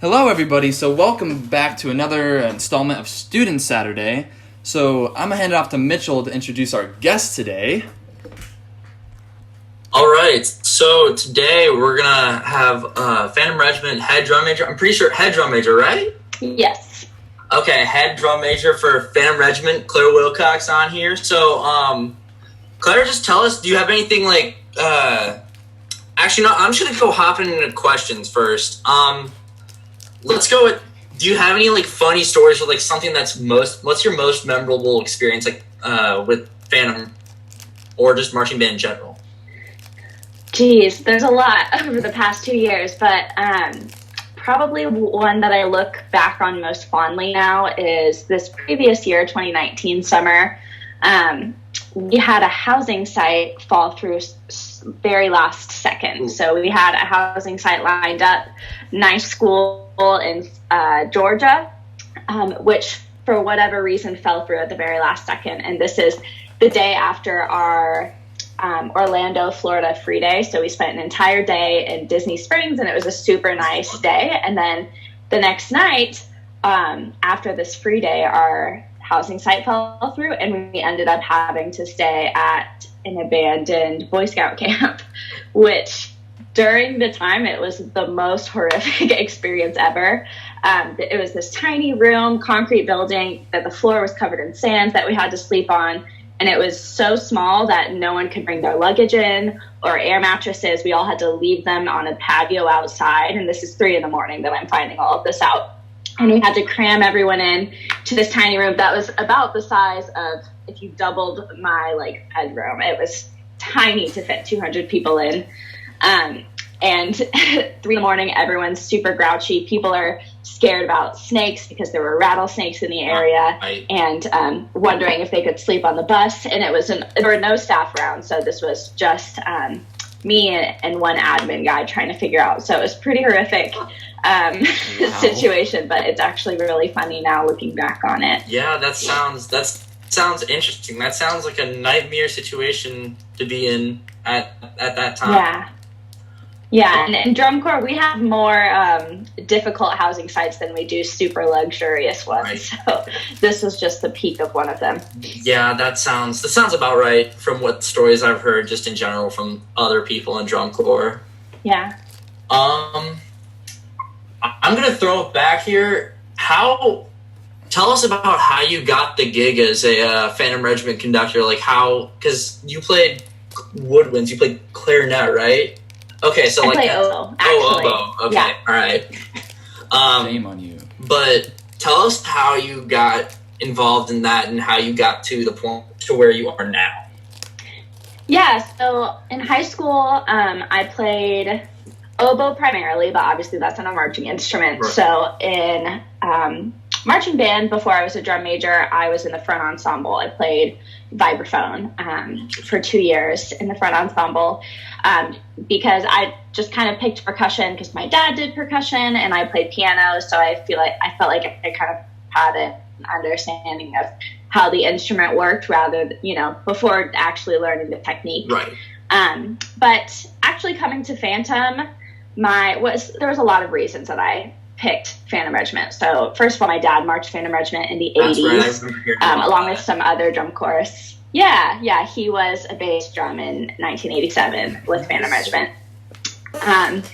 Hello, everybody. So welcome back to another installment of Student Saturday. So I'm going to hand it off to Mitchell to introduce our guest today. All right. So today we're going to have Phantom Regiment head drum major. I'm pretty sure head drum major, right? Yes. Okay, head drum major for Phantom Regiment, Claire Wilcox on here. So, Claire, just tell us, do you have anything like, actually, no, I'm just going to go hopping into questions first. Let's go with, do you have any like funny stories or like something that's what's your most memorable experience like with Phantom or just marching band in general? Geez, there's a lot over the past 2 years, but probably one that I look back on most fondly now is this previous year, 2019 summer. We had a housing site fall through very last second. So we had a housing site lined up, nice school in Georgia, which for whatever reason fell through at the very last second. And this is the day after our Orlando, Florida free day. So we spent an entire day in Disney Springs and it was a super nice day. And then the next night, after this free day, our housing site fell through and we ended up having to stay at an abandoned Boy Scout camp, which during the time it was the most horrific experience ever. It was this tiny room, concrete building that the floor was covered in sand that we had to sleep on. And it was so small that no one could bring their luggage in or air mattresses. We all had to leave them on a patio outside. And this is 3 a.m. that I'm finding all of this out. And we had to cram everyone in to this tiny room that was about the size of if you doubled my like bedroom. It was tiny to fit 200 people in. And 3 a.m, everyone's super grouchy. People are scared about snakes because there were rattlesnakes in the area and wondering if they could sleep on the bus. And there were no staff around. So this was just me and one admin guy trying to figure out. So it was pretty horrific situation, but it's actually really funny now looking back on it. Yeah, that sounds interesting. That sounds like a nightmare situation to be in at that time. Yeah, and in drum corps, we have more difficult housing sites than we do super luxurious ones. Right. So this was just the peak of one of them. Yeah, that sounds about right from what stories I've heard just in general from other people in drum corps. Yeah. I'm going to throw it back here. Tell us about how you got the gig as a Phantom Regiment conductor. Like because you played woodwinds, you played clarinet, right? Okay, so I play oboe, actually. Oh, oboe. Okay, yeah. All right. Shame on you. But tell us how you got involved in that and how you got to the point to where you are now. Yeah, so in high school, I played oboe primarily, but obviously that's not a marching instrument. Right. So in marching band, before I was a drum major, I was in the front ensemble. I played vibraphone for 2 years in the front ensemble because I just kind of picked percussion because my dad did percussion and I played piano. So I felt like I kind of had an understanding of how the instrument worked rather than, before actually learning the technique. Right. But actually coming to Phantom, there was a lot of reasons that I picked Phantom Regiment. So first of all, my dad marched Phantom Regiment in the 80s, along with some other drum corps. Yeah, he was a bass drum in 1987 with Phantom Regiment. And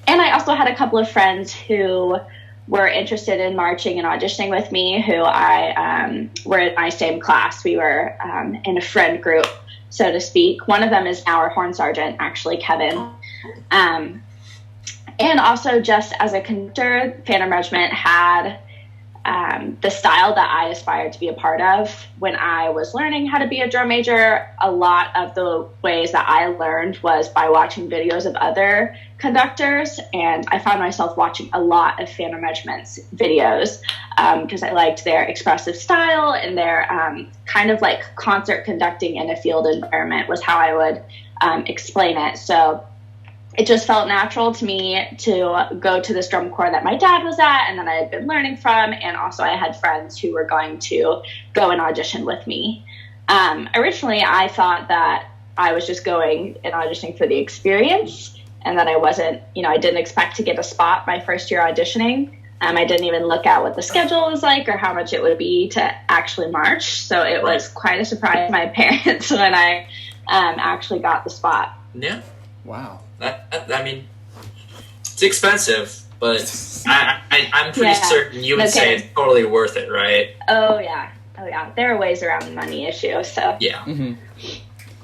I also had a couple of friends who were interested in marching and auditioning with me, who I were in my same class. We were in a friend group, so to speak. One of them is now our horn sergeant, actually, Kevin. And also just as a conductor, Phantom Regiment had the style that I aspired to be a part of. When I was learning how to be a drum major, a lot of the ways that I learned was by watching videos of other conductors, and I found myself watching a lot of Phantom Regiment's videos because I liked their expressive style and their kind of like concert conducting in a field environment was how I would explain it. So it just felt natural to me to go to this drum corps that my dad was at and that I had been learning from. And also I had friends who were going to go and audition with me. Originally, I thought that I was just going and auditioning for the experience and that I wasn't, I didn't expect to get a spot my first year auditioning. I didn't even look at what the schedule was like or how much it would be to actually march. So it was quite a surprise to my parents when I actually got the spot. Yeah. Wow. I mean, it's expensive, but I'm pretty certain you would say it's totally worth it, right? Oh yeah. There are ways around the money issue. So yeah. Mm-hmm.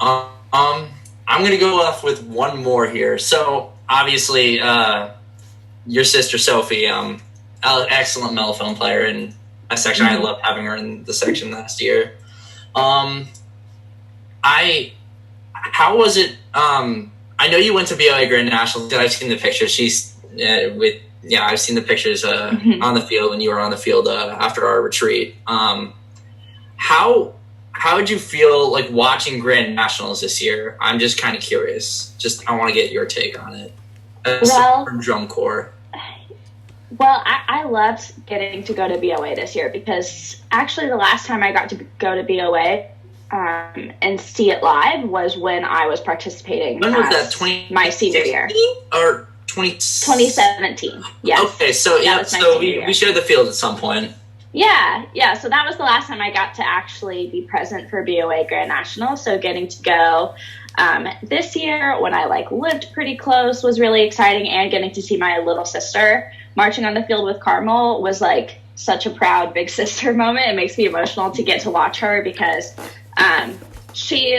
I'm gonna go off with one more here. So obviously, your sister Sophie, excellent mellophone player in my section. I loved having her in the section last year. How was it? I know you went to BOA Grand Nationals. I've seen the pictures. I've seen the pictures on the field when you were on the field after our retreat. How did you feel like watching Grand Nationals this year? I'm just kind of curious. I want to get your take on it. From drum corps. Well, I loved getting to go to BOA this year because actually the last time I got to go to BOA and see it live was when I was participating. When was that? My senior year. Or 2017. Yes. Okay, so we shared the field at some point. Yeah. So that was the last time I got to actually be present for BOA Grand National. So getting to go this year when I lived pretty close was really exciting, and getting to see my little sister marching on the field with Carmel was such a proud big sister moment. It makes me emotional to get to watch her because she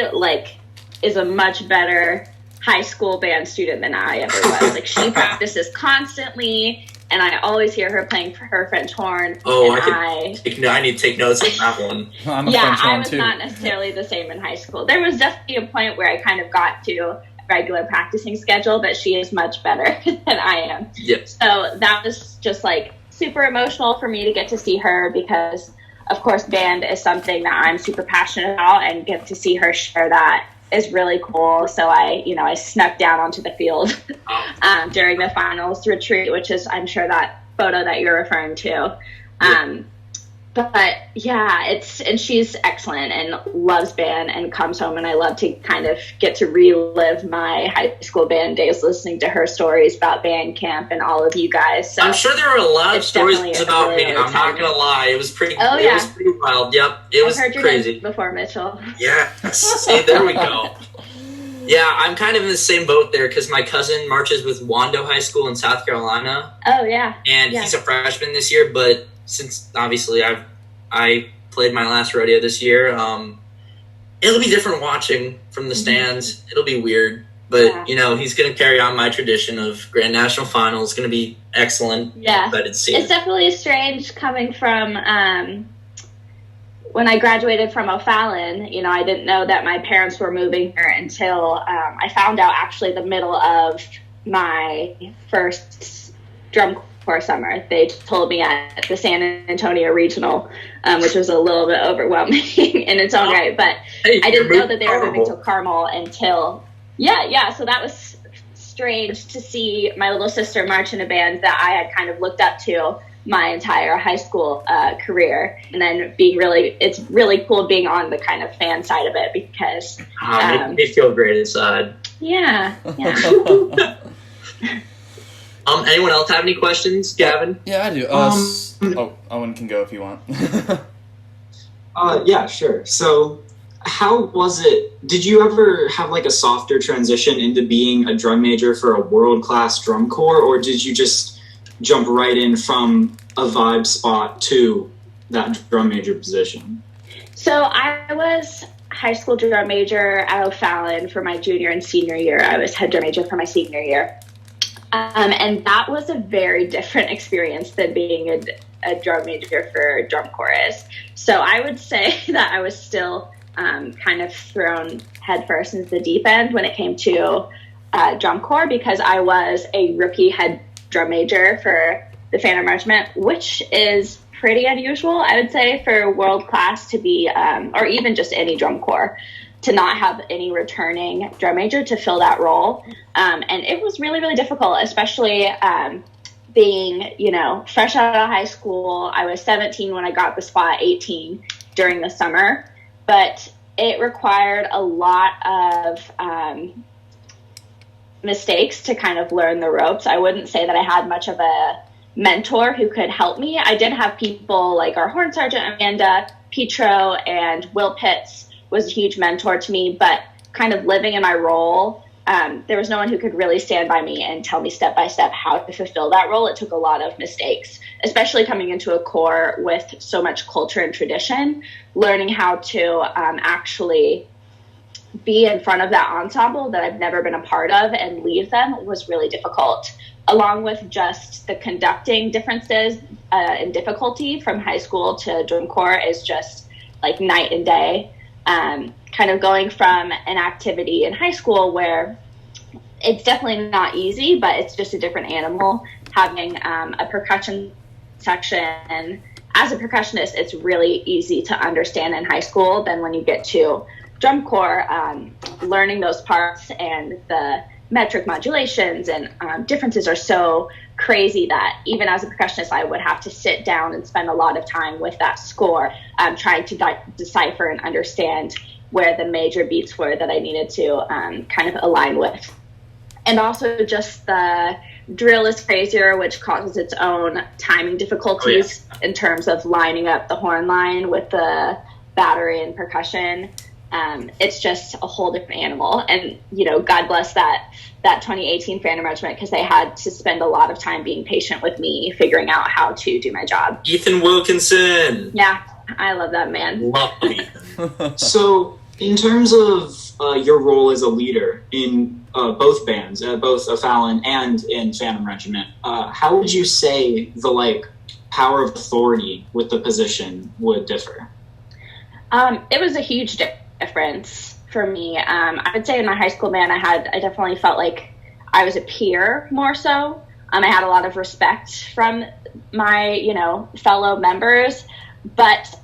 is a much better high school band student than I ever was. She practices constantly, and I always hear her playing for her French horn. Oh, I need to take notes on that one. I was not necessarily the same in high school. There was definitely a point where I kind of got to a regular practicing schedule, but she is much better than I am. Yep. So that was just super emotional for me to get to see her because, of course, band is something that I'm super passionate about, and get to see her share that is really cool. So I snuck down onto the field during the finals retreat, which is, I'm sure, that photo that you're referring to. But yeah, and she's excellent and loves band and comes home, and I love to kind of get to relive my high school band days listening to her stories about band camp and all of you guys. So I'm sure there were a lot of stories about me. I'm not gonna lie, it was pretty. Oh, it was pretty wild. Yep, it was heard your crazy. name before, Mitchell. Yeah, see, there we go. Yeah, I'm kind of in the same boat there because my cousin marches with Wando High School in South Carolina. Oh yeah, and he's a freshman this year. But since obviously I played my last rodeo this year, it'll be different watching from the stands. It'll be weird, but he's going to carry on my tradition of Grand National Final. It's going to be excellent. Yeah, it's definitely strange coming from when I graduated from O'Fallon. I didn't know that my parents were moving here until I found out actually the middle of my first drum corps summer. They told me at the San Antonio Regional, which was a little bit overwhelming in its own right, but I didn't know that they were moving to Carmel until so that was strange to see my little sister march in a band that I had kind of looked up to my entire high school career, and then it's really cool being on the kind of fan side of it because they feel great inside. Yeah. Anyone else have any questions, Gavin? Yeah, I do. Owen can go if you want. Yeah, sure. So, how was it? Did you ever have a softer transition into being a drum major for a world-class drum corps, or did you just jump right in from a vibe spot to that drum major position? So I was high school drum major at O'Fallon for my junior and senior year. I was head drum major for my senior year. And that was a very different experience than being a drum major for drum corps is. So I would say that I was still kind of thrown headfirst into the deep end when it came to drum corps because I was a rookie head drum major for the Phantom Regiment, which is pretty unusual, I would say, for world class to be, or even just any drum corps, to not have any returning drum major to fill that role. And it was really, really difficult, especially being, fresh out of high school. I was 17 when I got the spot, 18 during the summer, but it required a lot of mistakes to kind of learn the ropes. I wouldn't say that I had much of a mentor who could help me. I did have people like our Horn Sergeant Amanda Petro, and Will Pitts was a huge mentor to me, but kind of living in my role, there was no one who could really stand by me and tell me step by step how to fulfill that role. It took a lot of mistakes, especially coming into a corps with so much culture and tradition. Learning how to actually be in front of that ensemble that I've never been a part of and lead them was really difficult, along with just the conducting differences in difficulty from high school to drum corps is just like night and day. Kind of going from an activity in high school where it's definitely not easy, but it's just a different animal. Having a percussion section, as a percussionist, it's really easy to understand in high school than when you get to drum corps, learning those parts and the metric modulations and differences are so crazy that even as a percussionist, I would have to sit down and spend a lot of time with that score, trying to decipher and understand where the major beats were that I needed to kind of align with. And also just the drill is crazier, which causes its own timing difficulties in terms of lining up the horn line with the battery and percussion. It's just a whole different animal. And, you know, God bless that 2018 Phantom Regiment, because they had to spend a lot of time being patient with me, figuring out how to do my job. Ethan Wilkinson. Yeah, I love that man. Love Ethan. So, in terms of your role as a leader in both bands, both Fallon and in Phantom Regiment, how would you say the power of authority with the position would differ? It was a huge difference for me. I would say in my high school band, I definitely felt like I was a peer more so. I had a lot of respect from my, fellow members, but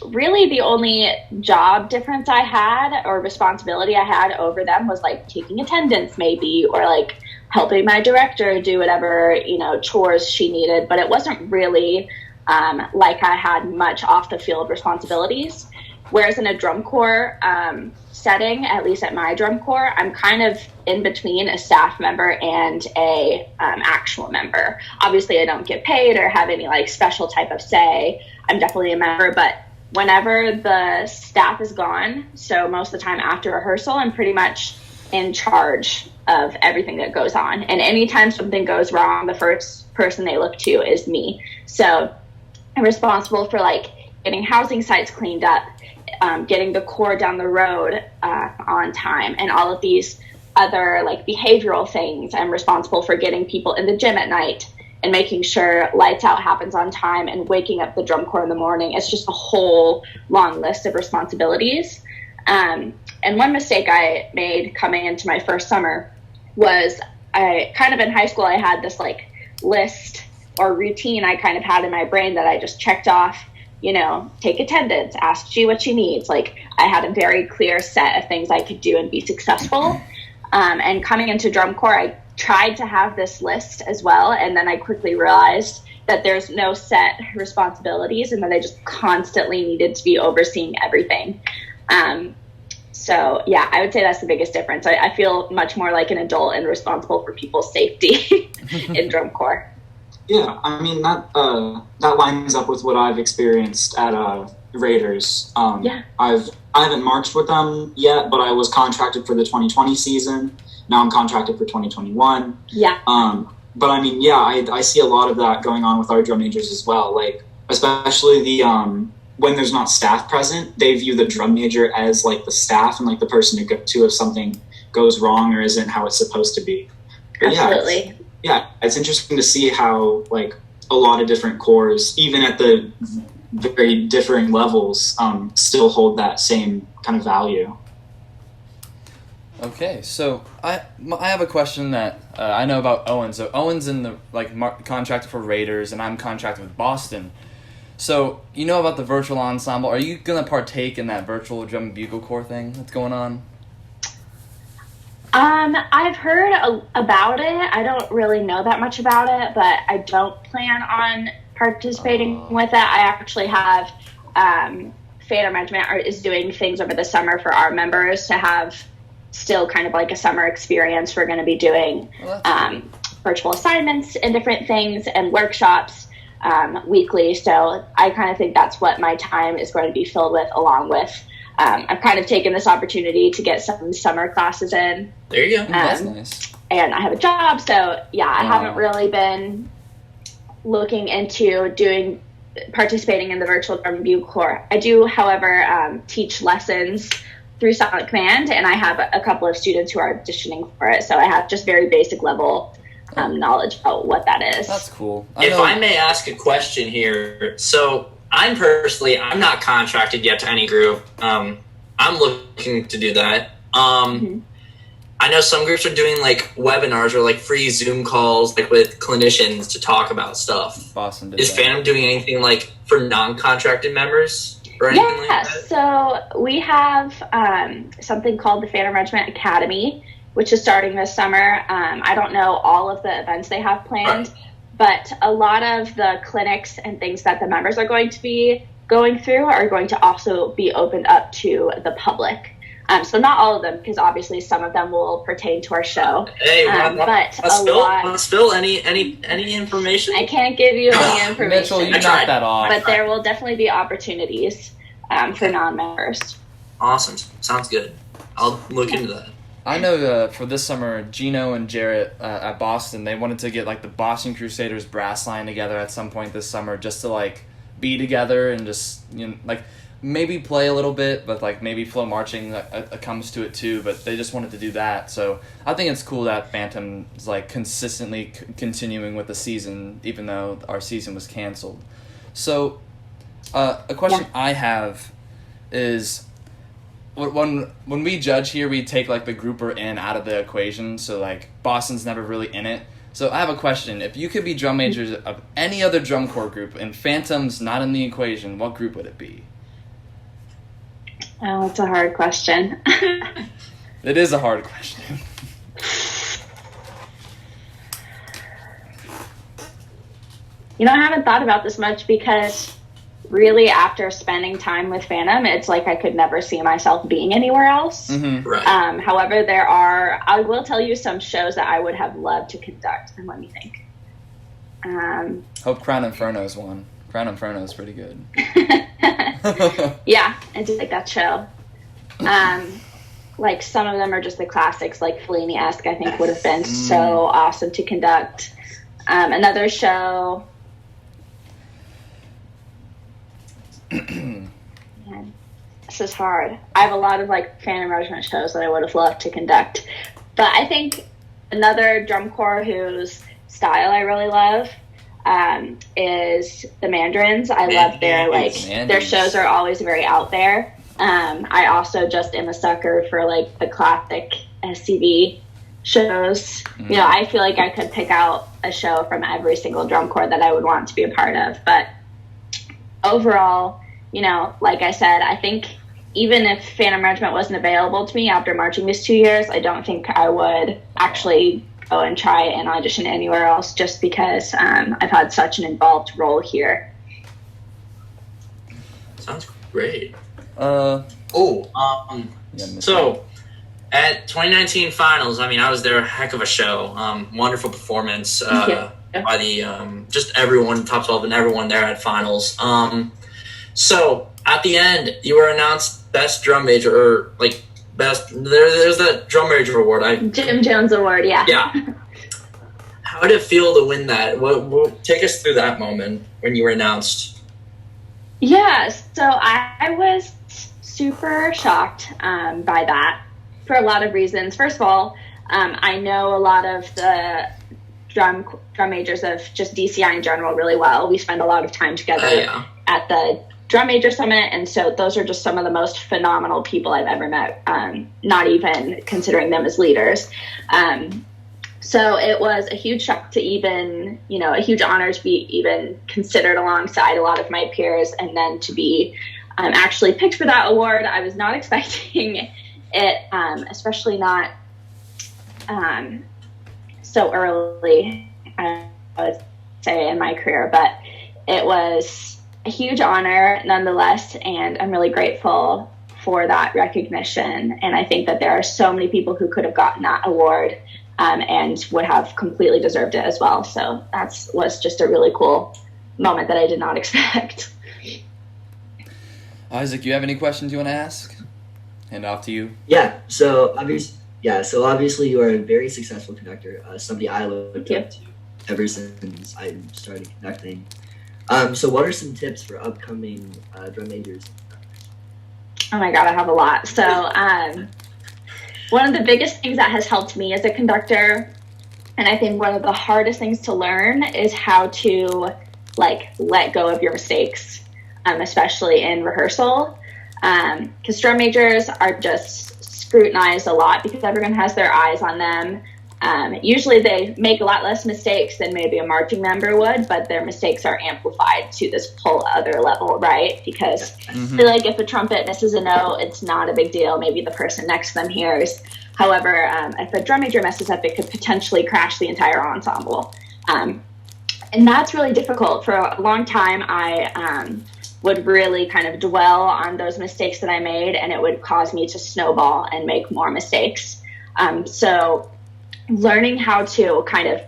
really the only job difference I had or responsibility I had over them was like taking attendance maybe, or like helping my director do whatever, chores she needed. But it wasn't really like I had much off the field responsibilities. Whereas in a drum corps setting, at least at my drum corps, I'm kind of in between a staff member and a actual member. Obviously, I don't get paid or have any special type of say. I'm definitely a member, but whenever the staff is gone, so most of the time after rehearsal, I'm pretty much in charge of everything that goes on. And anytime something goes wrong, the first person they look to is me. So I'm responsible for getting housing sites cleaned up, getting the corps down the road on time, and all of these other behavioral things. I'm responsible for getting people in the gym at night and making sure lights out happens on time and waking up the drum corps in the morning. It's just a whole long list of responsibilities. And one mistake I made coming into my first summer was I kind of in high school, I had this list or routine I kind of had in my brain that I just checked off, take attendance, ask G what she needs. I had a very clear set of things I could do and be successful. And coming into drum corps, I tried to have this list as well. And then I quickly realized that there's no set responsibilities and that I just constantly needed to be overseeing everything. So yeah, I would say that's the biggest difference. I feel much more like an adult and responsible for people's safety in drum corps. Yeah, I mean, that lines up with what I've experienced at Raiders. Yeah. I haven't marched with them yet, but I was contracted for the 2020 season. Now I'm contracted for 2021. Yeah. But I mean, yeah, I see a lot of that going on with our drum majors as well. Especially the when there's not staff present, they view the drum major as the staff and the person to go to if something goes wrong or isn't how it's supposed to be. But absolutely. Yeah, it's interesting to see how a lot of different corps, even at the very differing levels, still hold that same kind of value. Okay, so I have a question that I know about Owen. So Owen's in the contracted for Raiders, and I'm contracted with Boston. So you know about the virtual ensemble. Are you gonna partake in that virtual drum and bugle corps thing that's going on? I've heard about it. I don't really know that much about it, but I don't plan on participating with it. I actually have Phantom Regiment is doing things over the summer for our members to have still kind of a summer experience. We're going to be doing virtual assignments and different things and workshops weekly. So I kind of think that's what my time is going to be filled with, along with I've kind of taken this opportunity to get some summer classes in. There you go. That's nice. And I have a job, so yeah, I haven't really been looking into participating in the virtual drum review corps. I do, however, teach lessons through Silent Command, and I have a couple of students who are auditioning for it, so I have just very basic level knowledge about what that is. That's cool. If I may ask a question here, so I'm not contracted yet to any group. I'm looking to do that. I know some groups are doing like webinars or like free Zoom calls, like with clinicians to talk about stuff. Boston did Is that. Phantom doing anything like for non-contracted members or anything like that? So we have something called the Phantom Regiment Academy, which is starting this summer. I don't know all of the events they have planned, but a lot of the clinics and things that the members are going to be going through are going to also be opened up to the public. So not all of them, because obviously some of them will pertain to our show. Hey, but spill any information? I can't give you any information. Mitchell, you knocked that off. But there will definitely be opportunities for non-members. Awesome. Sounds good. I'll look into that. I know for this summer, Gino and Jarrett at Boston, they wanted to get like the Boston Crusaders brass line together at some point this summer, just to like be together and just like maybe play a little bit, but like maybe flow marching comes to it too. But they just wanted to do that, so I think it's cool that Phantom is like consistently continuing with the season, even though our season was canceled. So, a question I have is, when we judge here, we take like the group we're in out of the equation. So like Boston's never really in it. So I have a question: if you could be drum majors of any other drum corps group and Phantom's not in the equation, what group would it be? Oh, it's a hard question. It is a hard question. I haven't thought about this much, because really after spending time with Phantom, it's like I could never see myself being anywhere else. Mm-hmm. Right. However, I will tell you some shows that I would have loved to conduct, and let me think. Hope Crown Inferno's one. Crown Inferno's pretty good. Yeah, I do like that show. Like some of them are just the classics, like Fellini-esque, I think would have been so awesome to conduct. Another show. Man, this is hard. I have a lot of like Phantom Regiment shows that I would have loved to conduct, but I think another drum corps whose style I really love is the Mandarins. I love their shows are always very out there. I also just am a sucker for like the classic SCV shows. I feel like I could pick out a show from every single drum corps that I would want to be a part of. But overall, like I said, I think even if Phantom Regiment wasn't available to me after marching these 2 years, I don't think I would actually go and try and audition anywhere else, just because I've had such an involved role here. Sounds great. Yeah, So at 2019 finals, I mean, I was there, a heck of a show. Wonderful performance by the just everyone, top 12 and everyone there at finals. So at the end, you were announced best drum major, or like best. There's that drum major award. Jim Jones Award, yeah. Yeah. How did it feel to win that? Take us through that moment when you were announced. Yeah, so I was super shocked by that for a lot of reasons. First of all, I know a lot of the drum majors of just DCI in general really well. We spend a lot of time together at the Drum Major Summit, and so those are just some of the most phenomenal people I've ever met, not even considering them as leaders. So it was a huge shock to even, a huge honor to be even considered alongside a lot of my peers, and then to be actually picked for that award. I was not expecting it, especially not so early, I would say, in my career, but it was a huge honor nonetheless, and I'm really grateful for that recognition. And I think that there are so many people who could have gotten that award, and would have completely deserved it as well. So was just a really cool moment that I did not expect. Isaac, you have any questions you want to ask? Hand off to you. Yeah. So obviously you are a very successful conductor. Somebody I looked up to ever since I started conducting. So what are some tips for upcoming drum majors? Oh my God, I have a lot. So one of the biggest things that has helped me as a conductor, and I think one of the hardest things to learn, is how to let go of your mistakes, especially in rehearsal. Because drum majors are just scrutinized a lot because everyone has their eyes on them. Usually they make a lot less mistakes than maybe a marching member would, but their mistakes are amplified to this whole other level, right? Because if a trumpet misses a note, it's not a big deal. Maybe the person next to them hears. However, if a drum major messes up, it could potentially crash the entire ensemble. And that's really difficult. For a long time, I would really kind of dwell on those mistakes that I made, and it would cause me to snowball and make more mistakes. So learning how to kind of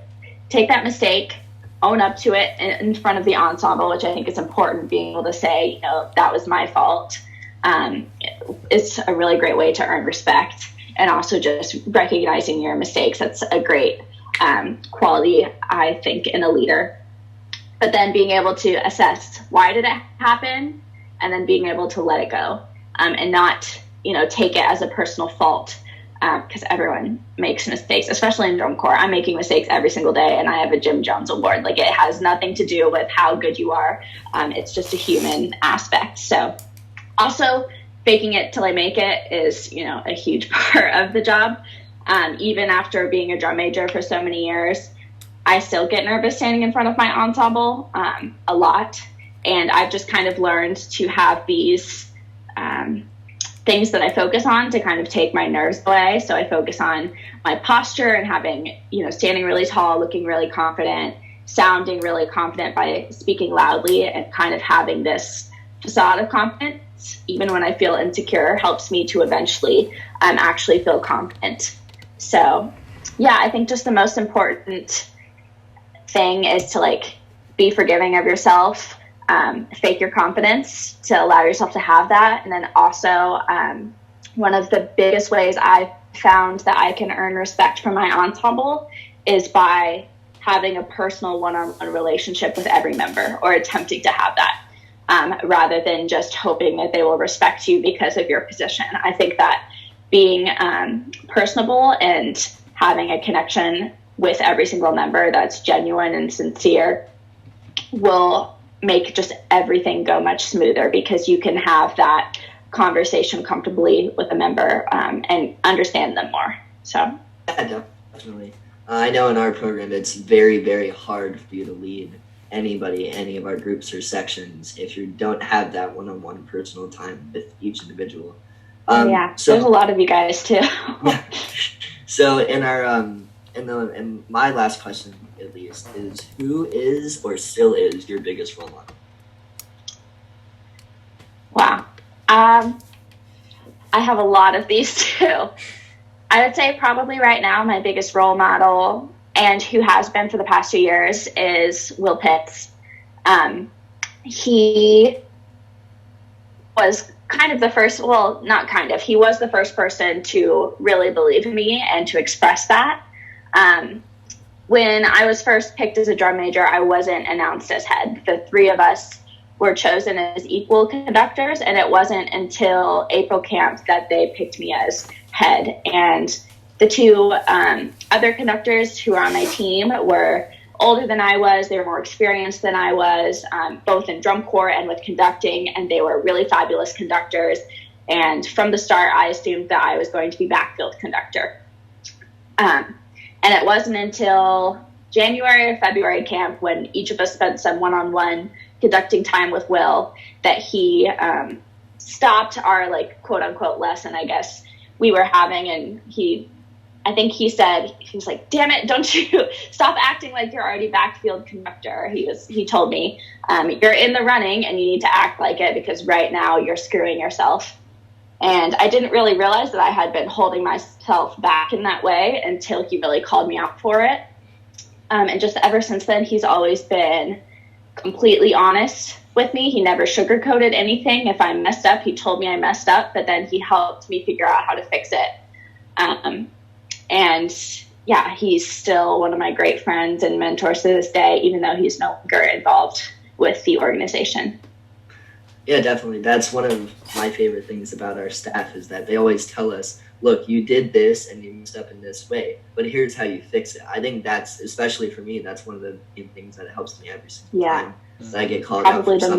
take that mistake, own up to it in front of the ensemble, which I think is important, being able to say, that was my fault. It's a really great way to earn respect, and also just recognizing your mistakes. That's a great quality, I think, in a leader. But then being able to assess, why did it happen? And then being able to let it go, and not, take it as a personal fault. Because everyone makes mistakes, especially in drum corps. I'm making mistakes every single day, and I have a Jim Jones award. It has nothing to do with how good you are. It's just a human aspect. So also faking it till I make it is, a huge part of the job. Even after being a drum major for so many years, I still get nervous standing in front of my ensemble a lot. And I've just kind of learned to have these things that I focus on to kind of take my nerves away. So I focus on my posture and having, standing really tall, looking really confident, sounding really confident by speaking loudly, and kind of having this facade of confidence, even when I feel insecure, helps me to eventually actually feel confident. So yeah, I think just the most important thing is to be forgiving of yourself. Fake your confidence to allow yourself to have that. And then also, one of the biggest ways I've found that I can earn respect from my ensemble is by having a personal one-on-one relationship with every member, or attempting to have that, rather than just hoping that they will respect you because of your position. I think that being personable and having a connection with every single member that's genuine and sincere will make just everything go much smoother, because you can have that conversation comfortably with a member and understand them more. So yeah, definitely. I know in our program it's very, very hard for you to lead anybody, any of our groups or sections, if you don't have that one-on-one personal time with each individual. So there's a lot of you guys too. Yeah. So in our and my last question, at least, is who is or still is your biggest role model? Wow. I have a lot of these too. I would say probably right now my biggest role model, and who has been for the past 2 years, is Will Pitts. He was kind of the first, well, not kind of, he was the first person to really believe in me and to express that. When I was first picked as a drum major, I wasn't announced as head. The three of us were chosen as equal conductors, and it wasn't until April camp that they picked me as head. And the two other conductors who were on my team were older than I was. They were more experienced than I was, both in drum corps and with conducting, and they were really fabulous conductors. And from the start, I assumed that I was going to be backfield conductor. And it wasn't until January or February camp, when each of us spent some one-on-one conducting time with Will, that he stopped our quote unquote lesson, I guess, we were having. And I think he said, he was like, "Damn it, don't you stop acting like you're already backfield conductor." He told me, "You're in the running and you need to act like it, because right now you're screwing yourself." And I didn't really realize that I had been holding myself back in that way until he really called me out for it. And just ever since then, he's always been completely honest with me. He never sugarcoated anything. If I messed up, he told me I messed up, but then he helped me figure out how to fix it. And yeah, he's still one of my great friends and mentors to this day, even though he's no longer involved with the organization. Yeah, definitely. That's one of my favorite things about our staff is that they always tell us, look, you did this and you messed up in this way, but here's how you fix it. I think that's, especially for me, that's one of the main things that helps me every single time that I get called out for something.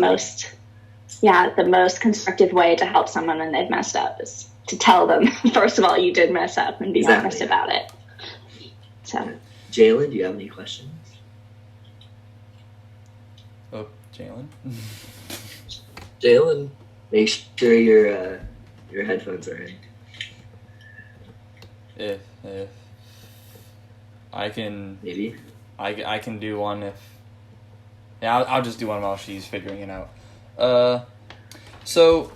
The most constructive way to help someone when they've messed up is to tell them, first of all, you did mess up and be honest about it. So, Jaelyn, do you have any questions? Oh, Jaelyn? Jaelyn. Make sure your headphones are in. If I can, Maybe. I can do one if. Yeah, I'll just do one while she's figuring it out. So,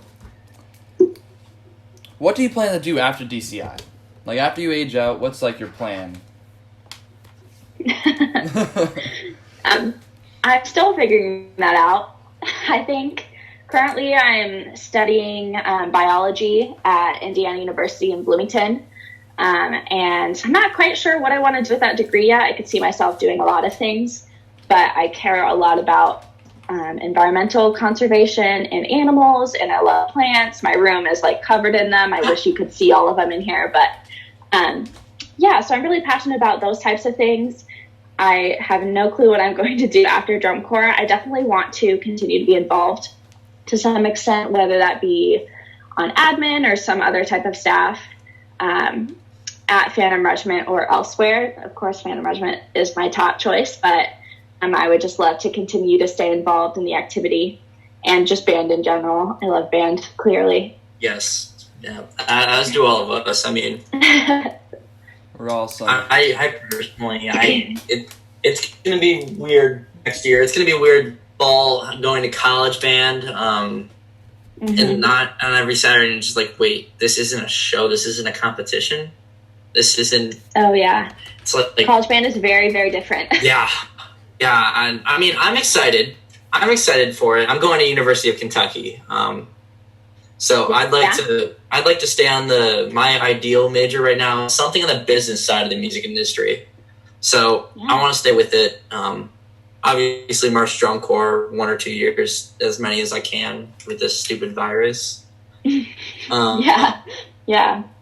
what do you plan to do after DCI? Like, after you age out, what's, like, your plan? I'm still figuring that out. I think currently I'm studying biology at Indiana University in Bloomington. And I'm not quite sure what I want to do with that degree yet. I could see myself doing a lot of things, but I care a lot about environmental conservation and animals, and I love plants. My room is like covered in them. I wish you could see all of them in here, but yeah, so I'm really passionate about those types of things. I have no clue what I'm going to do after drum corps. I definitely want to continue to be involved to some extent, whether that be on admin or some other type of staff at Phantom Regiment or elsewhere. Of course, Phantom Regiment is my top choice, but I would just love to continue to stay involved in the activity and just band in general. I love band, clearly. Yes. Yeah. As do all of us. I mean, We're all some. I personally, it's going to be weird next year. It's going to be weird fall going to college band and not on every Saturday and just like, wait, this isn't a show. This isn't a competition. This isn't. Oh, yeah. It's like college band is very, very different. Yeah. Yeah. And I mean, I'm excited. I'm excited for it. I'm going to University of Kentucky. So I'd like to stay on my ideal major right now, something on the business side of the music industry. So I want to stay with it. Obviously, march drum corps 1 or 2 years, as many as I can with this stupid virus. Yeah.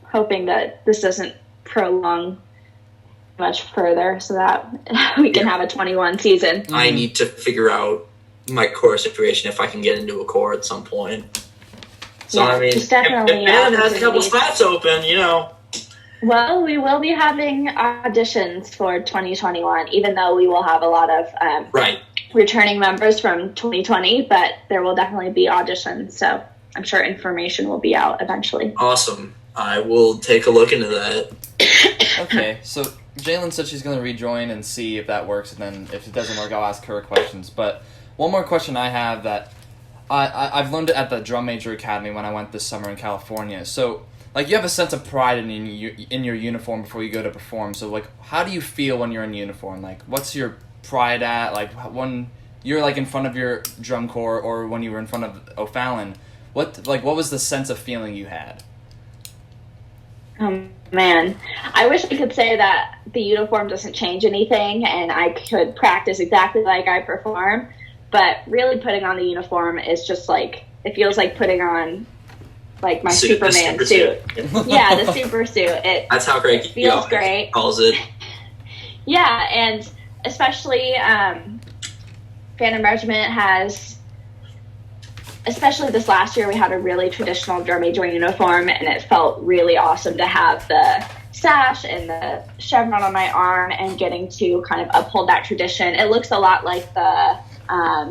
Hoping that this doesn't prolong much further so that we can have a 21 season. I need to figure out my corps situation if I can get into a corps at some point. So, I mean, if Ben has a couple spots open, you know. Well, we will be having auditions for 2021, even though we will have a lot of returning members from 2020, but there will definitely be auditions, so I'm sure information will be out eventually. Awesome. I will take a look into that. Okay, so Jaelyn said she's going to rejoin and see if that works, and then if it doesn't work, I'll ask her questions. But one more question I have that I've learned it at the Drum Major Academy when I went this summer in California. So, like, you have a sense of pride in your uniform before you go to perform. So, like, how do you feel when you're in uniform? Like, what's your pride at? Like, when you're, like, in front of your drum corps or when you were in front of O'Fallon, what was the sense of feeling you had? Man, I wish I could say that the uniform doesn't change anything and I could practice exactly like I perform. But really putting on the uniform is just like, it feels like putting on like my Superman suit. Yeah, the super suit. That's how great it feels great. Calls it. Yeah, and especially Phantom Regiment has, especially this last year, we had a really traditional drum major uniform, and it felt really awesome to have the sash and the chevron on my arm and getting to kind of uphold that tradition. It looks a lot like the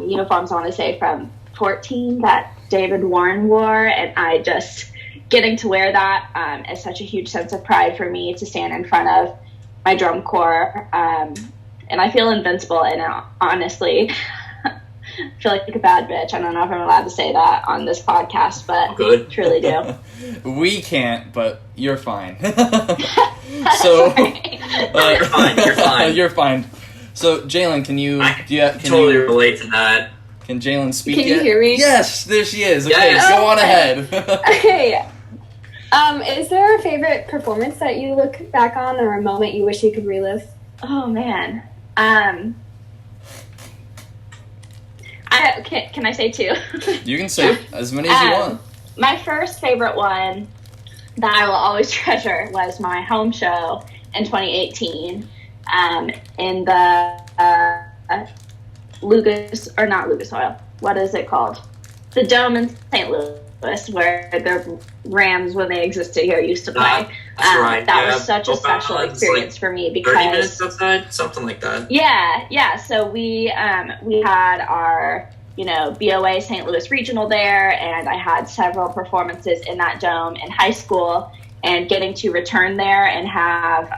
uniforms, I want to say, from 14 that David Warren wore, and I just getting to wear that is such a huge sense of pride for me to stand in front of my drum corps, and I feel invincible in it, honestly. feel like a bad bitch. I don't know if I'm allowed to say that on this podcast, but Good. truly do. We can't, but you're fine. So You're fine. You're fine. You're fine. So Jaelyn, can you? I totally relate to that. Can Jaelyn speak Can yet? you hear me? Yes, there she is. Okay, Yes. go on Okay. ahead. Okay. Is there a favorite performance that you look back on or a moment you wish you could relive? Oh man. Can I say two? You can say as many as you want. My first favorite one that I will always treasure was my home show in 2018 in the not Lucas Oil. What is it called? The Dome in St. Louis, where the Rams, when they existed here, used to play. That's right. That yeah. was such a special experience for me because 30 minutes outside, something like that. Yeah. So we had our BOA St. Louis Regional there, and I had several performances in that dome in high school, and getting to return there and have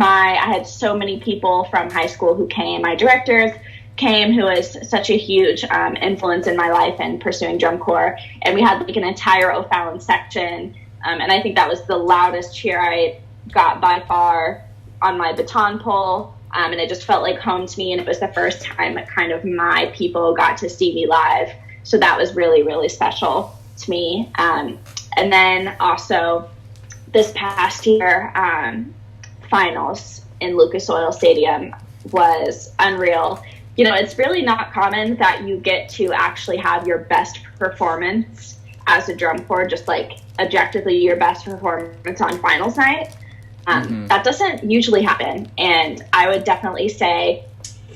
I had so many people from high school who came. My directors came, who was such a huge influence in my life and pursuing drum corps, and we had like an entire O'Fallon section, and I think that was the loudest cheer I got by far on my baton pole. And it just felt like home to me, and it was the first time that kind of my people got to see me live. So that was really, really special to me. And then also this past year, finals in Lucas Oil Stadium was unreal. It's really not common that you get to actually have your best performance as a drum corps, just like objectively your best performance on finals night. That doesn't usually happen, and I would definitely say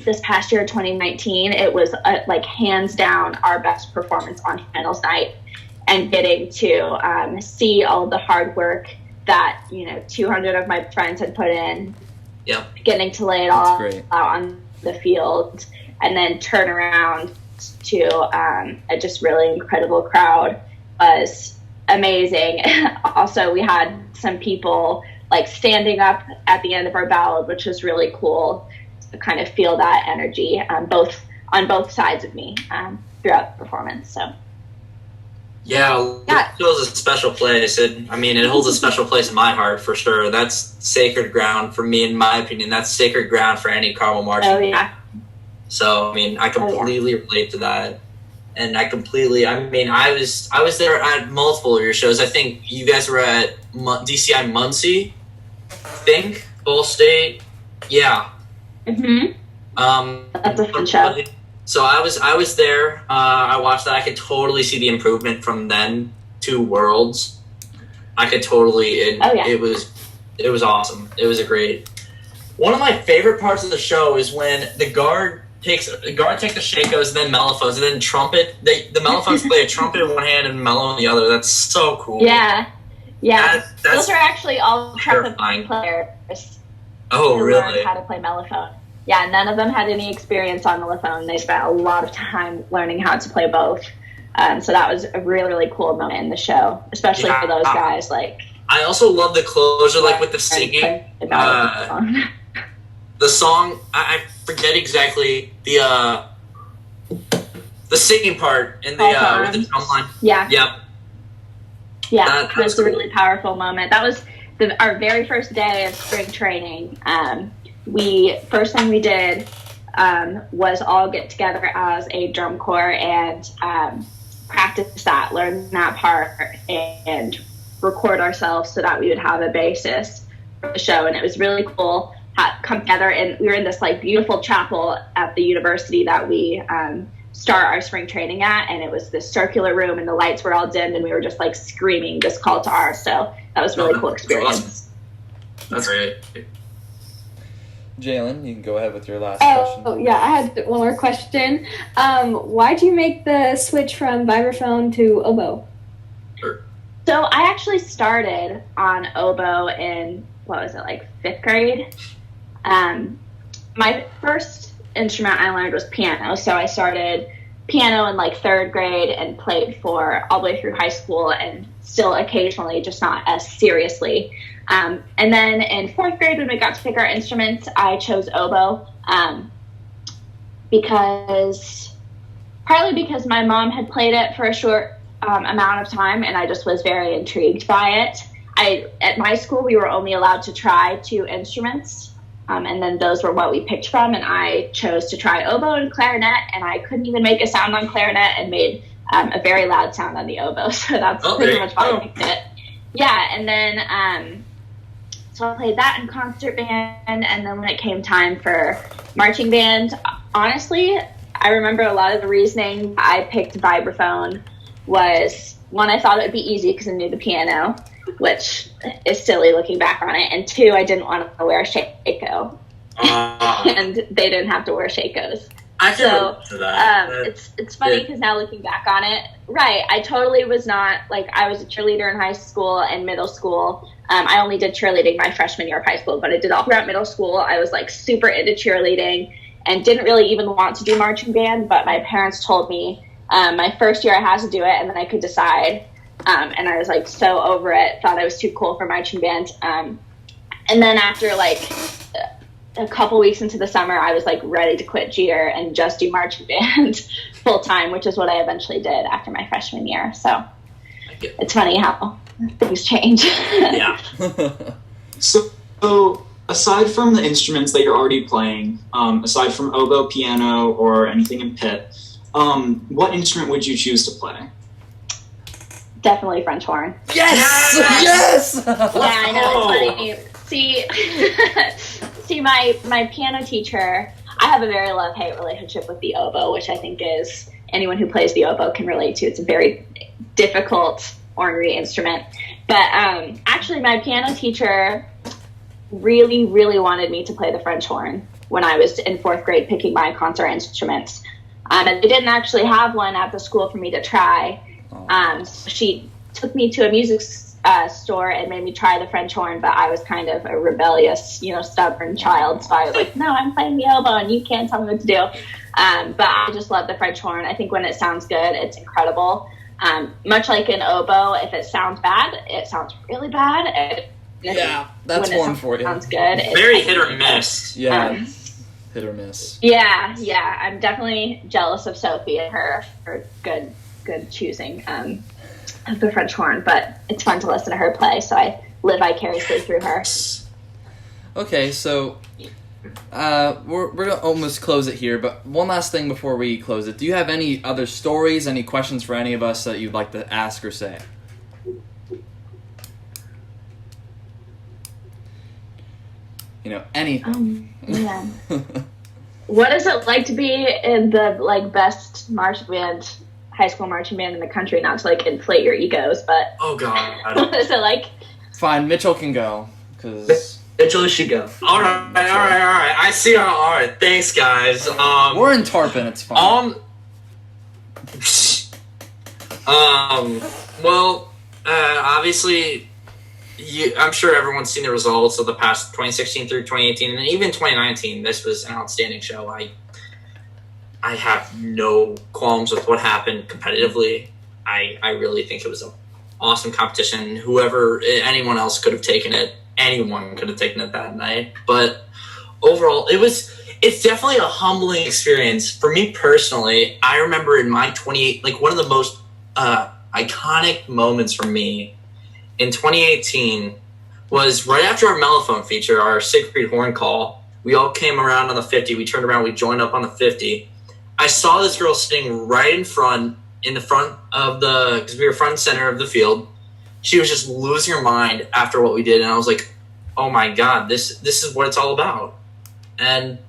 this past year, 2019, it was like hands down our best performance on finals night, and getting to see all of the hard work that 200 of my friends had put in, getting to lay it all out on the field, and then turn around to a just really incredible crowd was amazing. Also, we had some people like standing up at the end of our ballad, which was really cool to kind of feel that energy on both sides of me throughout the performance. So it feels a special place. It holds a special place in my heart for sure. That's sacred ground for me, in my opinion. That's sacred ground for any Carmel marching. Oh yeah. So I completely relate to that. And I was there at multiple of your shows. I think you guys were at DCI Muncie, Ball State. Yeah. That's a fun show. So I was there. I watched that. I could totally see the improvement from then to Worlds. I could totally. It was awesome. It was a great. One of my favorite parts of the show is when the guard takes the shakos, then mellophones, and then trumpet. The mellophones play a trumpet in one hand and mellow in the other. That's so cool. Yeah. That's Those are actually all trumpet terrifying. players. Oh, who really? learned how to play mellophone. Yeah, none of them had any experience on mellophone. They spent a lot of time learning how to play both. So that was a really, really cool moment in the show, especially for those guys. Like, I also love the closure, like with the singing. The song, I forget exactly the singing part in the with the drum line. Yeah. Yep. Yeah, That was was a really powerful moment. That was our very first day of spring training. First thing we did was all get together as a drum corps and practice that, learn that part, and record ourselves so that we would have a basis for the show. And it was really cool come together, and we were in this like beautiful chapel at the university that we start our spring training at, and it was this circular room and the lights were all dimmed and we were just like screaming this call to arms. So that was a really cool experience. That's great. Jaelyn, you can go ahead with your last question. Oh, yeah, I had one more question. Why'd you make the switch from vibraphone to oboe? So I actually started on oboe in, like 5th grade? My first instrument I learned was piano, so I started piano in like 3rd grade and played for all the way through high school, and still occasionally, just not as seriously. And then in 4th grade, when we got to pick our instruments, I chose oboe. partly because my mom had played it for a short amount of time, and I just was very intrigued by it. At my school, we were only allowed to try 2 instruments, and then those were what we picked from, and I chose to try oboe and clarinet, and I couldn't even make a sound on clarinet and made a very loud sound on the oboe, so that's pretty much why I picked it. Yeah, and then so I played that in concert band, and then when it came time for marching band, honestly, I remember a lot of the reasoning I picked vibraphone was, one, I thought it would be easy because I knew the piano, which is silly looking back on it, and 2, I didn't want to wear a shako, and they didn't have to wear shakos. I can relate to that. It's funny because now looking back on it, right, I totally was not, like, I was a cheerleader in high school and middle school. I only did cheerleading my freshman year of high school, but I did all throughout middle school. I was, like, super into cheerleading and didn't really even want to do marching band, but my parents told me my first year I had to do it, and then I could decide. And I was, like, so over it, thought I was too cool for marching band. And then after, like, a couple weeks into the summer, I was, like, ready to quit cheer and just do marching band full time, which is what I eventually did after my freshman year. So it's funny how things change. Yeah. So aside from the instruments that you're already playing, aside from oboe, piano, or anything in pit, what instrument would you choose to play? Definitely French horn. Yes! Yes! Yeah, I know, it's funny. See, my piano teacher, I have a very love-hate relationship with the oboe, which I think is, anyone who plays the oboe can relate to. It's a very difficult ornery instrument. But actually, my piano teacher really, really wanted me to play the French horn when I was in 4th grade picking my concert instruments. And they didn't actually have one at the school for me to try. So she took me to a music store and made me try the French horn, but I was kind of a rebellious, stubborn child. So I was like, no, I'm playing the oboe and you can't tell me what to do. But I just love the French horn. I think when it sounds good, it's incredible. Much like an oboe, if it sounds bad, it sounds really bad. Yeah, that's horn for you. Sounds good. Very hit or miss. Yeah, hit or miss. Yeah. I'm definitely jealous of Sophie and her good choosing of the French horn, but it's fun to listen to her play, so I live vicariously through her. Okay, so we're gonna almost close it here, but one last thing before we close it. Do you have any other stories, any questions for any of us that you'd like to ask or say? Anything. Yeah. What is it like to be in the best marching band, high school marching band in the country? Not to inflate your egos, but Oh God. what is it like? Fine, Mitchell can go, because Mitchell should go. All right. I see. All right. Thanks, guys. we're in Tarpon. It's fine. Well, obviously, I'm sure everyone's seen the results of the past 2016 through 2018, and even 2019. This was an outstanding show. I have no qualms with what happened competitively. I really think it was an awesome competition. Anyone else could have taken it. Anyone could have taken it that night. But overall, it's definitely a humbling experience. For me personally, I remember in my one of the most iconic moments for me in 2018 was right after our mellophone feature, our Siegfried horn call. We all came around on the 50. We turned around. We joined up on the 50. I saw this girl sitting right in the front of because we were front and center of the field. She was just losing her mind after what we did, and I was like, oh my God, this is what it's all about. And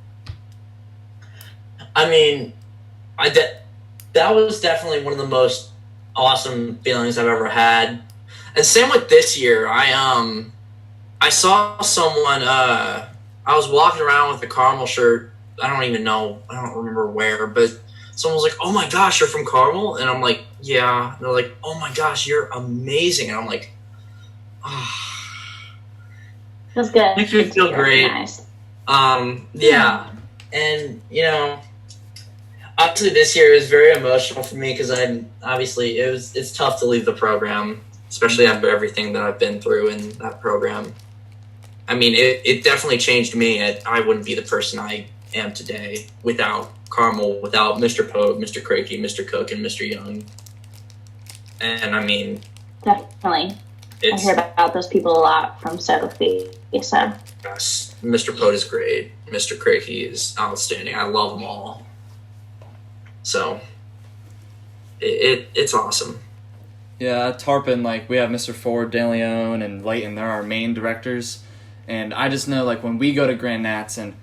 I mean, that was definitely one of the most awesome feelings I've ever had. And same with this year. I saw someone, I was walking around with a Carmel shirt. I don't remember where, but someone was like, oh my gosh, you're from Carmel? And I'm like, yeah. And they're like, oh my gosh, you're amazing. And I'm like, Feels good. Makes me feel great. Nice. Yeah. And, obviously this year is very emotional for me because it's tough to leave the program, especially after everything that I've been through in that program. I mean, it definitely changed me. I wouldn't be the person I am today without Carmel without Mr. Pope, Mr. Crakey, Mr. Cook, and Mr. Young. And I mean, Definitely. I it's hear about those people a lot from Sophie. So gosh, Mr. Pope is great. Mr. Crakey is outstanding. I love them all. So it's awesome. Yeah, at Tarpon, like, we have Mr. Ford, De Leon, and Layton. They're our main directors. And I just know, like, when we go to Grand Nats, and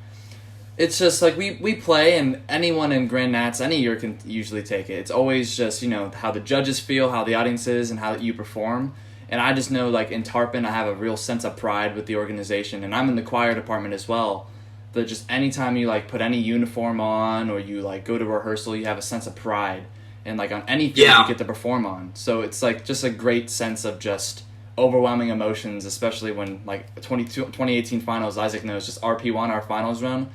it's just, like, we play, and anyone in Grand Nats any year can usually take it. It's always just, you know, how the judges feel, how the audience is, and how you perform. And I just know, like, in Tarpon, I have a real sense of pride with the organization. And I'm in the choir department as well. But just anytime you, like, put any uniform on or you, like, go to rehearsal, you have a sense of pride. And, like, on any field you get to perform on. So it's, like, just a great sense of just overwhelming emotions, especially when, like, 2018 finals, Isaac knows, just RP1, our finals run.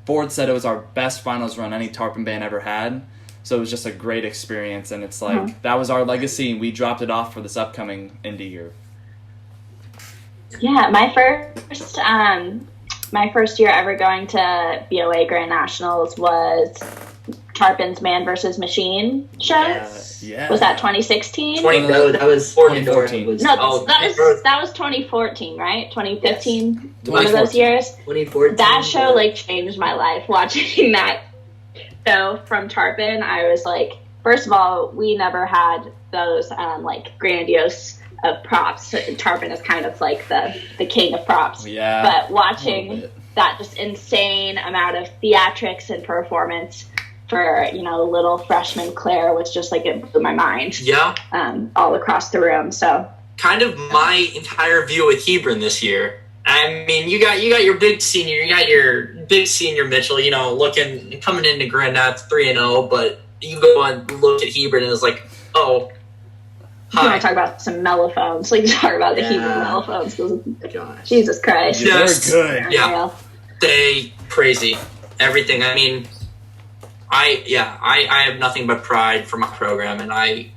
Ford said it was our best finals run any Tarpon band ever had. So it was just a great experience. And it's, like, that was our legacy, and we dropped it off for this upcoming indie year. yeah, my first year ever going to BOA Grand Nationals was Tarpon's Man vs. Machine show. Yeah. Was that 2016? No, that was 2014. No, that was 2014, right? 2015. Yes. One of those years. 2014. That show like changed my life. Watching that show from Tarpon, I was like, first of all, we never had those like grandiose of props. Tarpon is kind of like the king of props. Yeah. But watching that just insane amount of theatrics and performance for, you know, little freshman Claire was just like, it blew my mind. Yeah. All across the room. So kind of my entire view with Hebron this year. I mean, you got your big senior, Mitchell, you know, coming into Grand Nats 3-0, but you go and look at Hebron and it's like, oh, you want to talk about some mellophones? Like, talk about the Hebron mellophones. Gosh. Jesus Christ. Yes. They're good. Yeah. They crazy. Everything. I mean, I have nothing but pride for my program, and I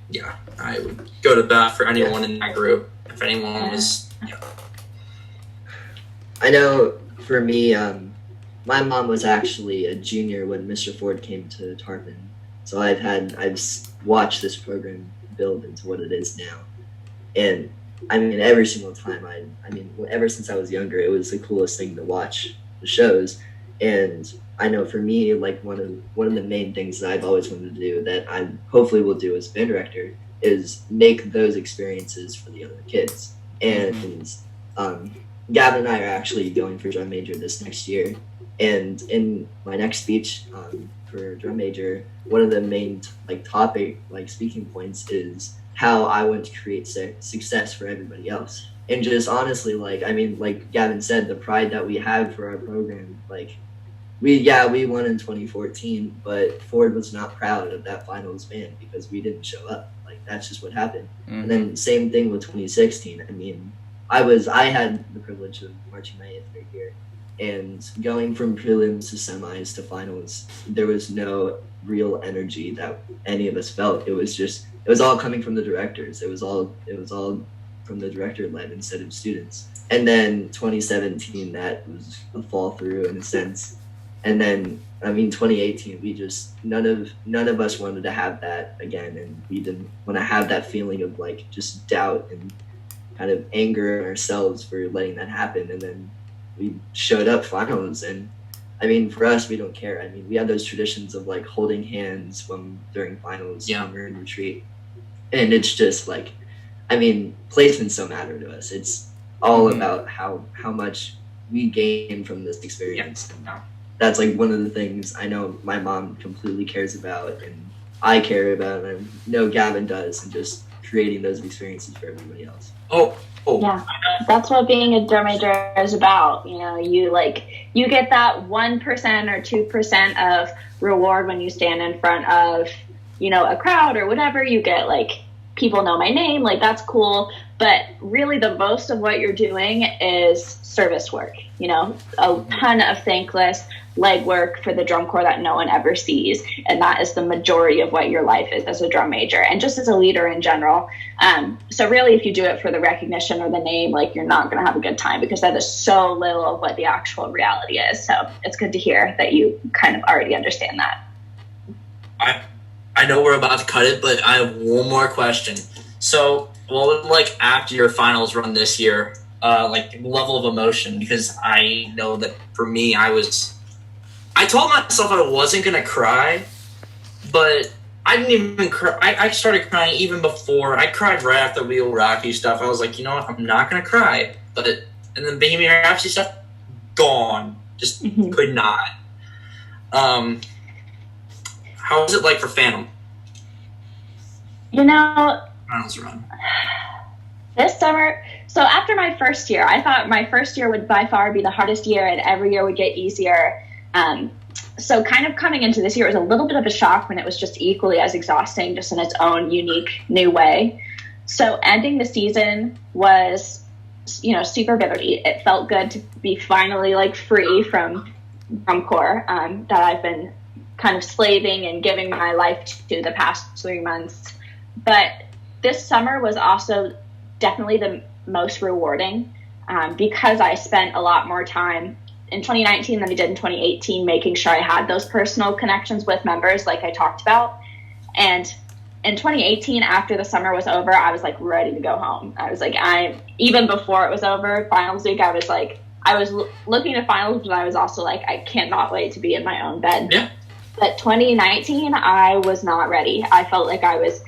would go to bat for anyone in that group if anyone was. Yeah. I know for me, my mom was actually a junior when Mr. Ford came to Tarpon, so I've watched this program build into what it is now, and I mean every single time ever since I was younger, it was the coolest thing to watch the shows, and I know for me, like one of the main things that I've always wanted to do that I hopefully will do as band director is make those experiences for the younger kids. And Gavin and I are actually going for drum major this next year. And in my next speech for drum major, one of the main speaking points is how I want to create success for everybody else. And just honestly, like Gavin said, the pride that we have for our program, like. We won in 2014, but Ford was not proud of that finals band because we didn't show up. Like, that's just what happened. And then same thing with 2016. I mean, I had the privilege of marching my 8th grade year, and going from prelims to semis to finals, there was no real energy that any of us felt. It was all coming from the directors. It was all from the director led instead of students. And then 2017, that was a fall through in a sense. And then, 2018, we just, none of us wanted to have that again. And we didn't want to have that feeling of like just doubt and kind of anger in ourselves for letting that happen. And then we showed up finals. And for us, we don't care. We have those traditions of like holding hands during finals when we're in retreat. And it's just like, placements don't matter to us. It's all about how much we gain from this experience. Yeah. That's like one of the things I know my mom completely cares about, and I care about, and I know Gavin does, and just creating those experiences for everybody else. Oh. Yeah, that's what being a drum major is about. You know, you get that 1% or 2% of reward when you stand in front of, you know, a crowd or whatever. You get like, people know my name, like that's cool. But really the most of what you're doing is service work, you know, a ton of thankless legwork for the drum corps that no one ever sees. And that is the majority of what your life is as a drum major and just as a leader in general. So really, if you do it for the recognition or the name, like you're not going to have a good time because that is so little of what the actual reality is. So it's good to hear that you kind of already understand that. I know we're about to cut it, but I have one more question. So, what was like after your finals run this year? Like level of emotion, because I know that for me, I told myself I wasn't gonna cry, but I didn't even cry. I started crying even before. I cried right after Wheel Rocky stuff. I was like, you know what? I'm not gonna cry. And then Bohemian Rhapsody stuff, gone. Just could not. How was it like for Phantom? You know, Finals run. this summer, so after my first year, I thought my first year would by far be the hardest year, and every year would get easier. So kind of coming into this year was a little bit of a shock when it was just equally as exhausting, just in its own unique new way. So ending the season was, super bittersweet. It felt good to be finally like free from drum corps that I've been kind of slaving and giving my life to the past 3 months. But this summer was also definitely the most rewarding because I spent a lot more time in 2019 than I did in 2018, making sure I had those personal connections with members like I talked about. And in 2018, after the summer was over, I was like ready to go home. I was like, even before it was over, finals week, I was looking at finals, but I was also like, I cannot wait to be in my own bed. Yeah. But 2019, I was not ready. I felt like I was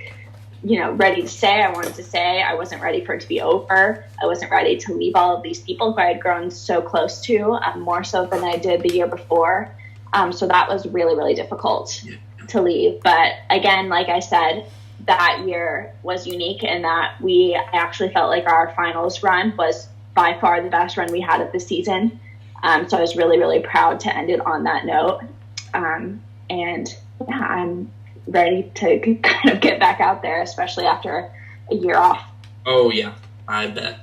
ready to stay. I wanted to stay. I wasn't ready for it to be over. I wasn't ready to leave all of these people who I had grown so close to, more so than I did the year before. So that was really, really difficult to leave. But again, like I said, that year was unique in that I actually felt like our finals run was by far the best run we had of the season. So I was really, really proud to end it on that note. I'm ready to kind of get back out there, especially after a year off. Oh, yeah. I bet.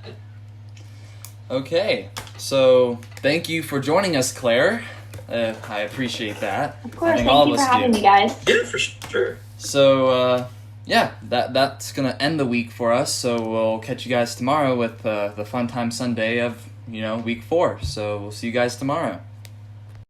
Okay, so thank you for joining us, Claire. I appreciate that. Of course, Thank you for having me, guys. Yeah, for sure. So, that's going to end the week for us. So we'll catch you guys tomorrow with the Fun Time Sunday of, week 4. So we'll see you guys tomorrow.